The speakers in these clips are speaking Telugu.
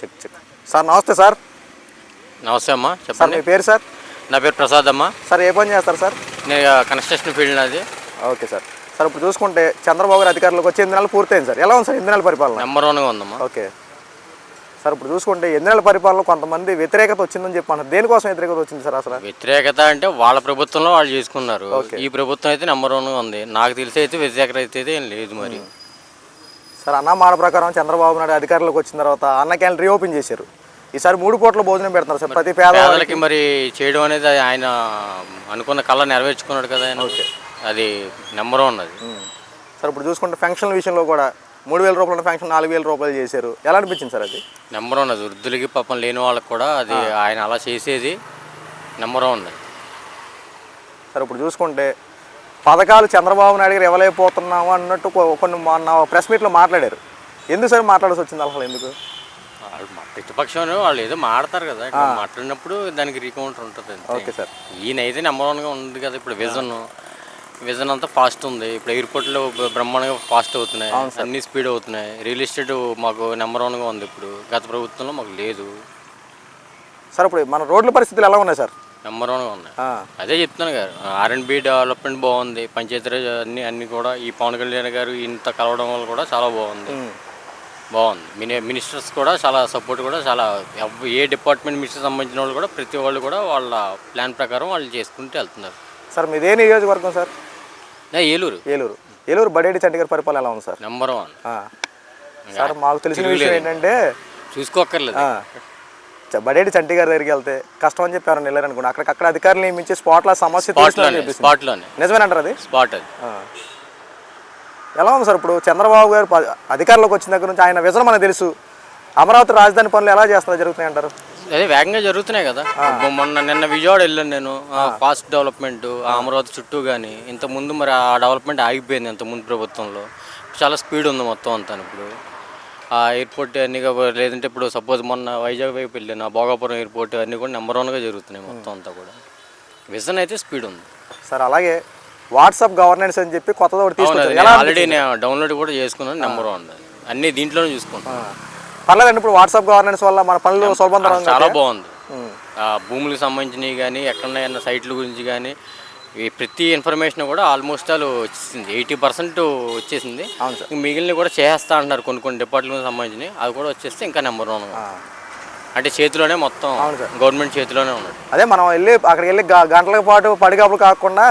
చెక్ చెక్ సార్ నమస్తే సార్. నమస్తే అమ్మా, సార్ చెప్పండి. మీ పేరు సార్? నా పేరు ప్రసాద్ అమ్మా. సార్ ఏ పని చేస్తారు సార్? నేను కన్స్ట్రక్షన్ ఫీల్డ్ నాది. Okay sir. సార్ ఇప్పుడు చూసుకుంటే చంద్రబాబు గారు అధికారులకు వచ్చి 8 నెలలు పూర్తయింది సార్. ఎలా ఉంది సార్ 8 నెలల పరిపాలన? నెంబర్ 1గా ఉందమ్మా. ఓకే సార్, ఇప్పుడు చూసుకుంటే 8 నెలల పరిపాలన కొంతమంది వ్యతిరేకత వచ్చిందని చెప్పన్నారు. దేనికోసం వ్యతిరేకత వచ్చింది సార్ అసలు? వ్యతిరేకత అంటే వాళ్ళ ప్రభుత్వంలో వాళ్ళు చేసుకున్నారు. ఈ ప్రభుత్వం అయితే నెంబర్ 1గా ఉంది. నాకు తెలిసి అయితే వ్యతిరేకత అయితే ఏం లేదు. మరి సార్ అన్న మాట ప్రకారం చంద్రబాబు నాయుడు అధికారులకు వచ్చిన తర్వాత అన్న క్యాంటీన్ రీఓపెన్ చేశారు. ఈసారి 3 పూట్ల భోజనం పెడుతున్నారు సార్ ప్రతి పేదలకి. మరి చేయడం అనేది ఆయన అనుకున్న కళ నెరవేర్చుకున్నాడు కదా ఆయన. ఓకే, అది నెంబర్ 1 అది. సార్ ఇప్పుడు చూసుకుంటే ఫంక్షన్ విషయంలో కూడా 3,000 రూపాయల ఫంక్షన్ 4,000 రూపాయలు చేశారు. ఎలా అనిపించింది సార్ అది? నెంబర్ 1 అది. వృద్ధులకి పాపం లేని వాళ్ళకి కూడా అది ఆయన అలా చేసేది నెంబర్ 1 అది. సార్ ఇప్పుడు చూసుకుంటే పథకాలు చంద్రబాబు నాయుడు గారు ఇవ్వలేకపోతున్నాము అన్నట్టు కొన్ని మొన్న ప్రెస్ మీట్లో మాట్లాడారు. ఎందుకు సార్ మాట్లాడాల్సి వచ్చింది అసలు? ఎందుకు? ప్రతిపక్షం వాళ్ళు ఏదో మాడతారు కదా, మాట్లాడినప్పుడు దానికి రీకౌంటర్ ఉంటుంది. Okay sir. ఈయన అయితే నెంబర్ 1గా ఉంది కదా. ఇప్పుడు విజన్ అంతా ఫాస్ట్ ఉంది. ఇప్పుడు ఎయిర్పోర్ట్లో బ్రహ్మాండంగా ఫాస్ట్ అవుతున్నాయి, అన్ని స్పీడ్ అవుతున్నాయి. రియల్ ఎస్టేట్ మాకు నెంబర్ 1గా ఉంది. ఇప్పుడు గత ప్రభుత్వంలో మాకు లేదు సార్. ఇప్పుడు మన రోడ్ల పరిస్థితులు ఎలా ఉన్నాయి సార్? నెంబర్ 1గా ఉన్నాయి. అదే చెప్తున్నాను కదా, R&B డెవలప్మెంట్ బాగుంది. పంచాయతీరాజ్ అన్ని కూడా ఈ పవన్ కళ్యాణ్ గారు ఇంత కలవడం వల్ల కూడా చాలా బాగుంది. మినిస్టర్స్ కూడా చాలా సపోర్ట్ కూడా చాలా, ఏ డిపార్ట్మెంట్ మినిస్టర్ సంబంధించిన వాళ్ళు కూడా ప్రతి వాళ్ళు కూడా వాళ్ళ ప్లాన్ ప్రకారం వాళ్ళు చేసుకుంటూ వెళ్తున్నారు. సార్ మీదే నియోజకవర్గం సార్? ఏలూరు. ఏలూరు బడేటి చంటి గారి పరిపాలన ఎలా ఉంది సార్? Number 1 sir. మాకు తెలిసిన విషయం ఏంటంటే చూసుకోక్కర్లేదు, బడేటి చంటి గారి దగ్గరికి వెళ్తే కష్టం అని చెప్పి ఎవరైనా వెళ్ళారనుకోండి, అక్కడ అధికారులు నియమించే స్పాట్లో సమస్య స్పాట్లోనే నిజమేనంటారు అది? స్పాట్ అది. ఎలా ఉంది సార్ ఇప్పుడు చంద్రబాబు గారు అధికారంలోకి వచ్చిన దగ్గర నుంచి ఆయన విజన్ మనకు తెలుసు. అమరావతి రాజధాని పనులు ఎలా చేస్తారో జరుగుతున్నాయి అంటారు? అదే వేగంగా జరుగుతున్నాయి కదా. నిన్న విజయవాడ వెళ్ళాను నేను. ఫాస్ట్ డెవలప్మెంట్ అమరావతి చుట్టూ కానీ, ఇంతకుముందు మరి ఆ డెవలప్మెంట్ ఆగిపోయింది ఇంతకుముందు ప్రభుత్వంలో. చాలా స్పీడ్ ఉంది మొత్తం అంతా. ఇప్పుడు ఆ ఎయిర్పోర్ట్ అన్నీ, లేదంటే ఇప్పుడు సపోజ్ మొన్న వైజాగ్ వైపు వెళ్ళాను, ఆ భోగాపురం ఎయిర్పోర్ట్ అన్నీ కూడా నెంబర్ 1గా జరుగుతున్నాయి మొత్తం అంతా కూడా. విజన్ అయితే స్పీడ్ ఉంది సార్. అలాగే వాట్సాప్ గవర్నెన్స్ అని చెప్పి కొత్తది ఒకటి తీసుకొచ్చారు. ఆల్రెడీ నేను డౌన్లోడ్ కూడా చేసుకున్నాను. నెంబర్ 1 అన్నీ దీంట్లోనే చూసుకుంటాను. పర్లేదండి. ఇప్పుడు వాట్సాప్ గవర్నెన్స్ వల్ల మన పనులు సులభంగా చాలా బాగుంది. భూములకు సంబంధించినవి కానీ, ఎక్కడన్నా సైట్ల గురించి కానీ, ప్రతి ఇన్ఫర్మేషన్ కూడా ఆల్మోస్ట్ ఆల్ వచ్చేసింది. 80% వచ్చేసింది. మిగిలిన కూడా చేస్తా అంటున్నారు కొన్ని డిపార్ట్మెంట్ సంబంధించినవి. అవి కూడా వచ్చేస్తే ఇంకా నెంబర్ 1 అంటే చేతిలోనే మొత్తం, గవర్నమెంట్ చేతిలోనే ఉన్నాడు. అదే మనం అక్కడికి వెళ్ళి గంటల పాటు పడిగాపులు కాకుండా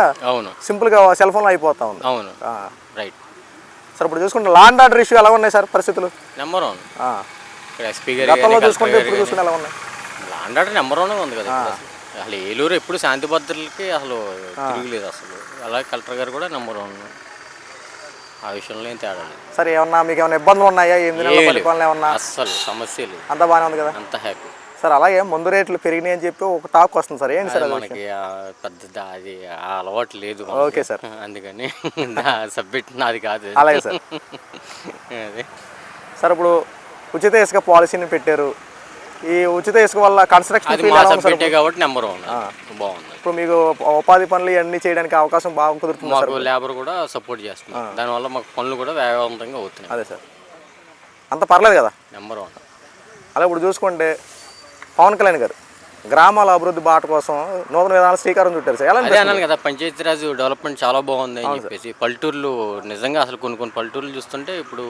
సింపుల్గా సెల్ ఫోన్లో అయిపోతా ఉంది. అవును, రైట్ సార్. ఇప్పుడు చూసుకుంటే లా అండ్ ఆర్డర్ ఇష్యూ ఎలా ఉన్నాయి సార్ పరిస్థితులు? నెంబర్ 1. ఎస్పీ గారు గతంలో చూసుకుంటే ఇప్పుడు చూసుకుంటే ఎలా ఉన్నాయి? లా అండ్ ఆర్డర్ నెంబర్ 1గా ఉంది కదా. అసలు ఏలూరు ఎప్పుడు శాంతి భద్రతలకి అసలు తిరుగులేదు అసలు. అలాగే కలెక్టర్ గారు కూడా నెంబర్ 1. ఆ విషయంలో ఏం తేడా లేదు సార్. ఏమన్నా మీకు ఏమైనా ఇబ్బందులు ఉన్నాయా? ఏమన్నా అసలు సమస్య లేదు, అంతా బాగానే ఉంది కదా, అంత హ్యాపీ సార్. అలాగే ముందు రేట్లు పెరిగినాయి అని చెప్పి ఒక టాక్ వస్తుంది సార్. ఏంటి సార్ మనకి పెద్ద అది అలవాటు లేదు. ఓకే సార్, అందుకని సబ్మిట్ నాది కాదు. అలాగే సార్. అదే సార్, ఇప్పుడు ఉచిత ఇసుక పాలసీని పెట్టారు. ఈ ఉచిత ఇసుక వల్ల కన్స్ట్రక్షన్ కాబట్టి నెంబర్ 1 బాగుంది. ఇప్పుడు మీకు ఉపాధి పనులు ఇవన్నీ చేయడానికి అవకాశం బాగా కుదురుతుంది. మాకు లేబర్ కూడా సపోర్ట్ చేస్తుంది. దానివల్ల మాకు పనులు కూడా వేగవంతంగా అవుతున్నాయి. అదే సార్, అంత పర్లేదు కదా, నెంబర్ 1. అలా ఇప్పుడు చూసుకుంటే పవన్ కళ్యాణ్ గారు గ్రామాల అభివృద్ధి బాట కోసం నూతన విధానాలు శ్రీకారం చుట్టారు సార్. అదే అన్నాను కదా, పంచాయతీరాజ్ డెవలప్మెంట్ చాలా బాగుంది అని చెప్పేసి. పల్లెటూర్లు నిజంగా అసలు కొన్ని పల్లెటూర్లు చూస్తుంటే, ఇప్పుడు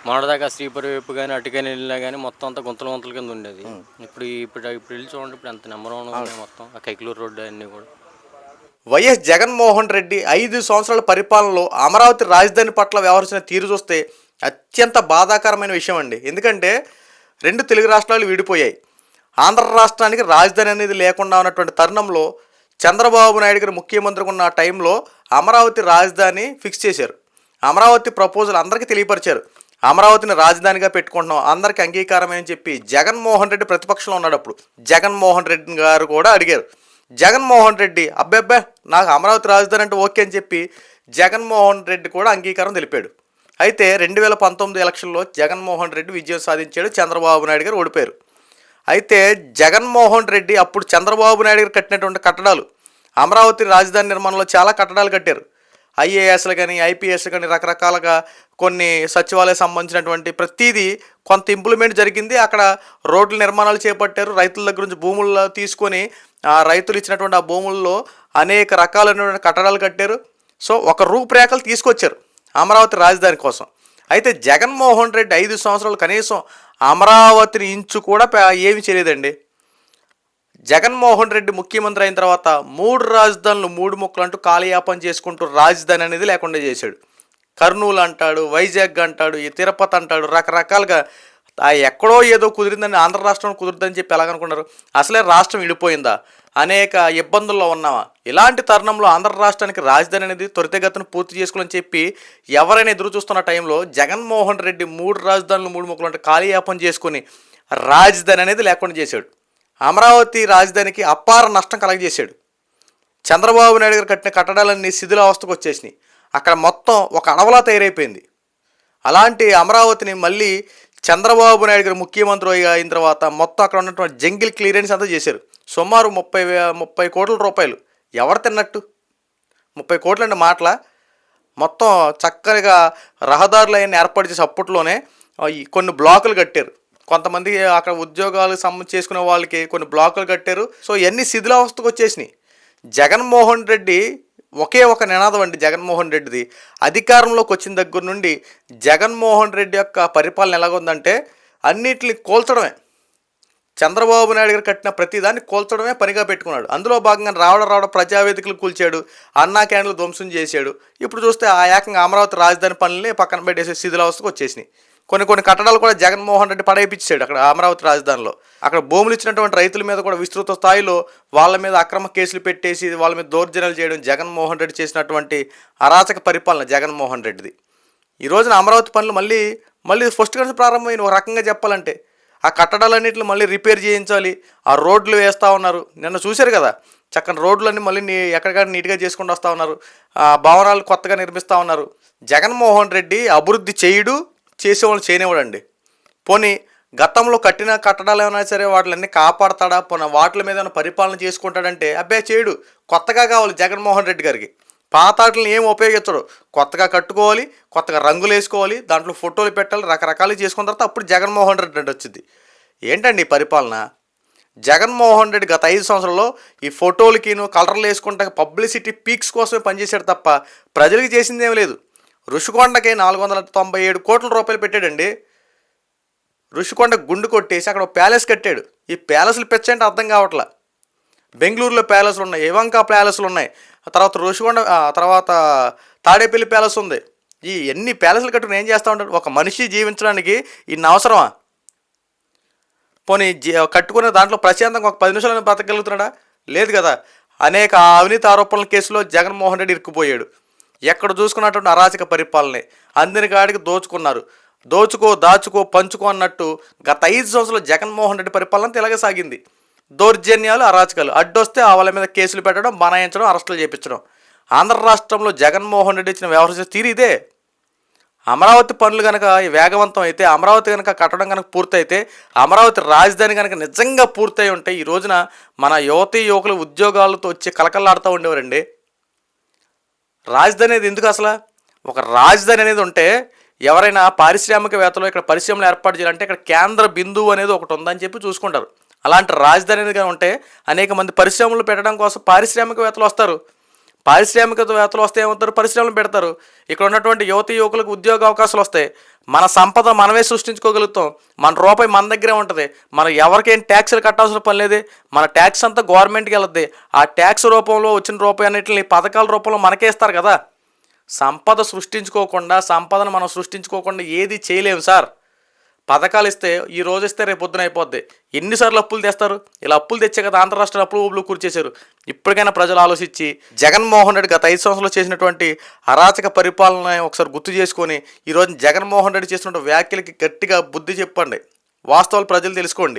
మొన్నటిదాకా శ్రీపురం వైపు కానీ అటుకని వెళ్ళినా కానీ మొత్తం అంతా గుంతల కింద ఉండేది. ఇప్పుడు వెళ్ళి చూడండి, ఇప్పుడు ఎంత నెంబర్ 1 ఉన్నాయి మొత్తం. ఆ కైకలూరు రోడ్డు అన్నీ కూడా. వైఎస్ జగన్మోహన్ రెడ్డి 5 సంవత్సరాల పరిపాలనలో అమరావతి రాజధాని పట్ల వ్యవహరించిన తీరు చూస్తే అత్యంత బాధాకరమైన విషయం అండి. ఎందుకంటే 2 తెలుగు రాష్ట్రాలు విడిపోయాయి. ఆంధ్ర రాష్ట్రానికి రాజధాని అనేది లేకుండా ఉన్నటువంటి తరుణంలో చంద్రబాబు నాయుడు గారు ముఖ్యమంత్రిగా ఉన్న టైంలో అమరావతి రాజధాని ఫిక్స్ చేశారు. అమరావతి ప్రపోజల్ అందరికీ తెలియపరిచారు. అమరావతిని రాజధానిగా పెట్టుకుంటున్నాం, అందరికీ అంగీకారమే అని చెప్పి జగన్మోహన్ రెడ్డి ప్రతిపక్షంలో ఉన్నాడు. అప్పుడు జగన్మోహన్ రెడ్డి గారు కూడా అడిగారు. జగన్మోహన్ రెడ్డి అబ్బెబ్బే నాకు అమరావతి రాజధాని అంటే ఓకే అని చెప్పి జగన్మోహన్ రెడ్డి కూడా అంగీకారం తెలిపాడు. అయితే 2019 ఎలక్షన్లో జగన్మోహన్ రెడ్డి విజయం సాధించాడు. చంద్రబాబు నాయుడు గారు ఓడిపోయారు. అయితే జగన్మోహన్ రెడ్డి అప్పుడు చంద్రబాబు నాయుడు గారు కట్టినటువంటి కట్టడాలు, అమరావతి రాజధాని నిర్మాణంలో చాలా కట్టడాలు కట్టారు. ఐఏఎస్లు కానీ ఐపీఎస్లు కానీ రకరకాలుగా కొన్ని సచివాలయం సంబంధించినటువంటి ప్రతిదీ కొంత ఇంప్లిమెంట్ జరిగింది. అక్కడ రోడ్ల నిర్మాణాలు చేపట్టారు. రైతుల దగ్గర నుంచి భూములు తీసుకొని ఆ రైతులు ఇచ్చినటువంటి ఆ భూముల్లో అనేక రకాలైనటువంటి కట్టడాలు కట్టారు. సో ఒక రూపురేఖలు తీసుకొచ్చారు అమరావతి రాజధాని కోసం. అయితే జగన్మోహన్ రెడ్డి 5 సంవత్సరాలు కనీసం అమరావతిని ఇంచు కూడా ఏమీ చేయలేదండి. జగన్మోహన్ రెడ్డి ముఖ్యమంత్రి అయిన తర్వాత 3 రాజధానులు 3 ముక్కలు అంటూ కాలయాపన చేసుకుంటూ రాజధాని అనేది లేకుండా చేశాడు. కర్నూలు అంటాడు, వైజాగ్ అంటాడు, ఈ తిరుపతి అంటాడు, రకరకాలుగా ఎక్కడో ఏదో కుదిరిందని ఆంధ్ర రాష్ట్రం కుదురుతుందని చెప్పి ఎలాగనుకున్నారు? అసలే రాష్ట్రం విడిపోయిందా? అనేక ఇబ్బందుల్లో ఉన్నామా? ఇలాంటి తరుణంలో ఆంధ్ర రాష్ట్రానికి రాజధాని అనేది త్వరితగతిన పూర్తి చేసుకోవాలని చెప్పి ఎవరైనా ఎదురు చూస్తున్న టైంలో జగన్మోహన్ రెడ్డి 3 రాజధానులు 3 ముక్కలు అంటే కాలయాపన చేసుకుని రాజధాని అనేది లేకుండా చేశాడు. అమరావతి రాజధానికి అపార నష్టం కలగజేశాడు. చంద్రబాబు నాయుడు గారు కట్టిన కట్టడాలన్నీ శిథిలావస్థకు వచ్చేసినాయి. అక్కడ మొత్తం ఒక అడవలా తయారైపోయింది. అలాంటి అమరావతిని మళ్ళీ చంద్రబాబు నాయుడు గారు ముఖ్యమంత్రి అయిన తర్వాత మొత్తం అక్కడ ఉన్నటువంటి జంగిల్ క్లియరెన్స్ అంతా చేశారు. సుమారు 30 కోట్ల రూపాయలు. ఎవరు తిన్నట్టు? 30 కోట్లు అంటే మాటల మొత్తం చక్కగా రహదారులు అవన్నీ ఏర్పాటు చేసి అప్పట్లోనే కొన్ని బ్లాకులు కట్టారు. కొంతమంది అక్కడ ఉద్యోగాలు చేసుకునే వాళ్ళకి కొన్ని బ్లాకులు కట్టారు. సో ఇవన్నీ శిథిలావస్థకు వచ్చేసినాయి. జగన్మోహన్ రెడ్డి ఒకే ఒక నినాదం అండి జగన్మోహన్ రెడ్డిది. అధికారంలోకి వచ్చిన దగ్గర నుండి జగన్మోహన్ రెడ్డి యొక్క పరిపాలన ఎలాగుందంటే అన్నిటిని కోల్చడమే. చంద్రబాబు నాయుడు గారు కట్టిన ప్రతిదాన్ని కోల్చడమే పనిగా పెట్టుకున్నాడు. అందులో భాగంగా రావడం ప్రజావేదికలు కూల్చాడు, అన్నా క్యాండ్లు ధ్వంసం చేశాడు. ఇప్పుడు చూస్తే ఆ ఏకంగా అమరావతి రాజధాని పనులని పక్కన పెట్టేసే శిథిలావస్థకు వచ్చేసినాయి. కొన్ని కట్టడాలు కూడా జగన్మోహన్ రెడ్డి పడేపించాడు అక్కడ అమరావతి రాజధానిలో. అక్కడ భూములు ఇచ్చినటువంటి రైతుల మీద కూడా విస్తృత స్థాయిలో వాళ్ళ మీద అక్రమ కేసులు పెట్టేసి వాళ్ళ మీద దౌర్జన్యాలు చేయడం జగన్మోహన్ రెడ్డి చేసినటువంటి అరాచక పరిపాలన జగన్మోహన్ రెడ్డిది. ఈ రోజున అమరావతి పనులు మళ్ళీ ఫస్ట్ నుంచి ప్రారంభమైన ఒక రకంగా చెప్పాలంటే ఆ కట్టడాలన్నింటిని మళ్ళీ రిపేర్ చేయించాలి. ఆ రోడ్లు వేస్తూ ఉన్నారు. నిన్న చూశారు కదా, చక్కని రోడ్లన్నీ మళ్ళీ ఎక్కడికక్కడ నీట్గా చేసుకుంటూ వస్తూ ఉన్నారు. ఆ భవనాలు కొత్తగా నిర్మిస్తూ ఉన్నారు. జగన్మోహన్ రెడ్డి అభివృద్ధి చేయడు, చేసేవాళ్ళు చేయనివ్వడండి. పోనీ గతంలో కట్టిన కట్టడాలు ఏమైనా సరే వాటిలన్నీ కాపాడతాడా? పోనీ వాటి మీద ఏమైనా పరిపాలన చేసుకుంటాడంటే అబ్బాయి చేయడు. కొత్తగా కావాలి జగన్మోహన్ రెడ్డి గారికి. పాతాటలను ఏం ఉపయోగించడు. కొత్తగా కట్టుకోవాలి, కొత్తగా రంగులు వేసుకోవాలి, దాంట్లో ఫోటోలు పెట్టాలి, రకరకాలు చేసుకున్న తర్వాత అప్పుడు జగన్మోహన్ రెడ్డి అంటే వచ్చింది. ఏంటండి ఈ పరిపాలన? జగన్మోహన్ రెడ్డి గత 5 సంవత్సరాల్లో ఈ ఫోటోలకిను కలర్లు వేసుకుంటా పబ్లిసిటీ పీక్స్ కోసమే పనిచేశాడు తప్ప ప్రజలకి చేసింది ఏం లేదు. ఋషికొండకి 497 కోట్ల రూపాయలు పెట్టాడండి. ఋషికొండ గుండు కొట్టేసి అక్కడ ఒక ప్యాలెస్ కట్టాడు. ఈ ప్యాలెస్లు పెంచంటే అర్థం కావట్లా. బెంగళూరులో ప్యాలెస్లు ఉన్నాయి, ఏవంకా ప్యాలెస్లు ఉన్నాయి, తర్వాత ఋషికొండ, తర్వాత తాడేపల్లి ప్యాలెస్ ఉంది. ఈ ఎన్ని ప్యాలెస్లు కట్టుకుని ఏం చేస్తూ ఉంటాడు? ఒక మనిషి జీవించడానికి ఇన్ని అవసరమా? పోనీ కట్టుకునే దాంట్లో ప్రశాంతంగా ఒక 10 నిమిషాలను బతకగలుగుతున్నాడా? లేదు కదా. అనేక అవినీతి ఆరోపణల కేసులో జగన్మోహన్ రెడ్డి ఇరుక్కుపోయాడు. ఎక్కడ చూసుకున్నటువంటి అరాచక పరిపాలనే. అందిన కాడికి దోచుకున్నారు. దాచుకో పంచుకో అన్నట్టు గత 5 సంవత్సరాలు జగన్మోహన్ రెడ్డి పరిపాలన ఇలాగే సాగింది. దౌర్జన్యాలు, అరాచకాలు, అడ్డొస్తే వాళ్ళ మీద కేసులు పెట్టడం, బనాయించడం, అరెస్టులు చేయించడం. ఆంధ్ర రాష్ట్రంలో జగన్మోహన్ రెడ్డి ఇచ్చిన వ్యవహరించే తీరు ఇదే. అమరావతి పనులు కనుక వేగవంతం అయితే, అమరావతి కనుక కట్టడం కనుక పూర్తయితే, అమరావతి రాజధాని కనుక నిజంగా పూర్తయి ఉంటే ఈ రోజున మన యువకులు ఉద్యోగాలతో వచ్చి కలకల్లాడుతూ ఉండేవారండి. రాజధాని అనేది ఎందుకు అసలు? ఒక రాజధాని అనేది ఉంటే ఎవరైనా పారిశ్రామికవేత్తలు ఇక్కడ పరిశ్రమలు ఏర్పాటు చేయాలంటే ఇక్కడ కేంద్ర బిందువు అనేది ఒకటి ఉందని చెప్పి చూసుకుంటారు. అలాంటి రాజధాని అనేది కానీ ఉంటే అనేక మంది పరిశ్రమలు పెట్టడం కోసం పారిశ్రామికవేత్తలు వస్తారు. పారిశ్రామికవేత్తలు వస్తే ఏమవుతారు? పరిశ్రమలు పెడతారు. ఇక్కడ ఉన్నటువంటి యువకులకు ఉద్యోగ అవకాశాలు వస్తాయి. మన సంపద మనమే సృష్టించుకోగలుగుతాం. మన రూపాయి మన దగ్గరే ఉంటుంది. మనం ఎవరికేం ట్యాక్స్లు కట్టాల్సిన పని లేదే. మన ట్యాక్స్ అంతా గవర్నమెంట్కి వెళ్తుంది. ఆ ట్యాక్స్ రూపంలో వచ్చిన రూపాయి అన్నింటిని పథకాల రూపంలో మనకే ఇస్తారు కదా. సంపదను మనం సృష్టించుకోకుండా ఏది చేయలేము సార్. పథకాలు ఇస్తే ఈ రోజు ఇస్తే రేపు పొద్దున అయిపోద్ది. ఎన్నిసార్లు అప్పులు తెస్తారు? ఇలా అప్పులు తెచ్చే కదా ఆంధ్ర రాష్ట్ర అప్పులు కూర్చేశారు. ఇప్పటికైనా ప్రజలు ఆలోచించి జగన్మోహన్ రెడ్డి గత 5 సంవత్సరాలు చేసినటువంటి అరాచక పరిపాలన ఒకసారి గుర్తు చేసుకొని ఈరోజు జగన్మోహన్ రెడ్డి చేసినటువంటి వ్యాఖ్యలకి గట్టిగా బుద్ధి చెప్పండి. వాస్తవాలు ప్రజలు తెలుసుకోండి.